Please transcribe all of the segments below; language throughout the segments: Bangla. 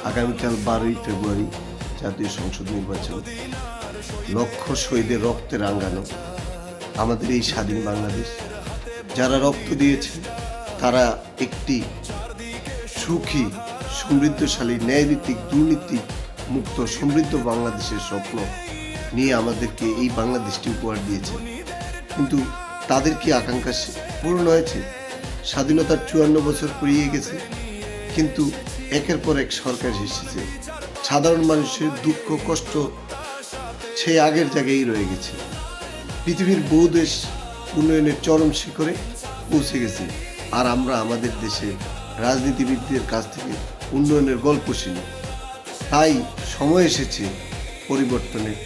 আগামীকাল 12ই ফেব্রুয়ারি জাতীয় সংসদ নির্বাচন। লক্ষ শহীদের রক্তে রাঙানো আমাদের এই স্বাধীন বাংলাদেশ। যারা রক্ত দিয়েছে তারা একটি সুখী, সমৃদ্ধশালী, ন্যায়ভিত্তিক, দুর্নীতি মুক্ত সমৃদ্ধ বাংলাদেশের স্বপ্ন নিয়ে আমাদেরকে এই বাংলাদেশটি উপহার দিয়েছে। কিন্তু তাদের কি আকাঙ্ক্ষা পূরণ হয়েছে? স্বাধীনতার 54 বছর পেরিয়ে গেছে, কিন্তু একের পর এক সরকার এসেছে। সাধারণ মানুষের দুঃখ কষ্ট সেই আগের জায়গায় রয়ে গেছে। পৃথিবীর বহু দেশ উন্নয়নের চরম শিখরে পৌঁছে গেছে, আর আমরা আমাদের দেশে রাজনীতিবিদদের কাছ থেকে উন্নয়নের গল্প শুনি। তাই সময় এসেছে পরিবর্তনের।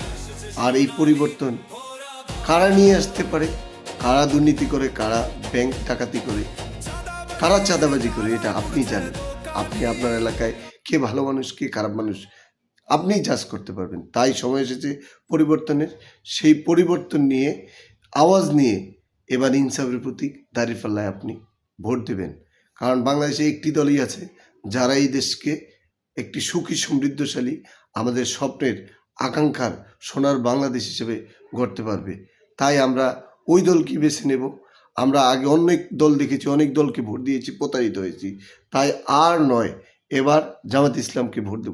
আর এই পরিবর্তন কারা নিয়ে আসতে পারে? কারা দুর্নীতি করে, কারা ব্যাংক ডাকাতি করে, কারা চাঁদাবাজি করে, এটা আপনি জানেন। আপনি আপনার এলাকায় কে ভালো মানুষ কে খারাপ মানুষ আপনি জাজ করতে পারবেন। তাই সময় এসেছে পরিবর্তনের। সেই পরিবর্তন নিয়ে, আওয়াজ নিয়ে এবার ইনসাফের প্রতীক দাঁড়িপাল্লায় আপনি ভোট দেবেন। কারণ বাংলাদেশে একটি দলই আছে যারা এই দেশকে একটি সুখী সমৃদ্ধশালী, আমাদের স্বপ্নের আকাঙ্ক্ষার সোনার বাংলাদেশ হিসেবে গড়তে পারবে। তাই আমরা ওই দলকে বেছে নেব। আমরা আগে অনেক দল দেখেছি, অনেক দলকে ভোট দিয়েছি, প্রতারিত হয়েছি। তাই আর নয়, এবার জামাত ইসলামকে ভোট দেব।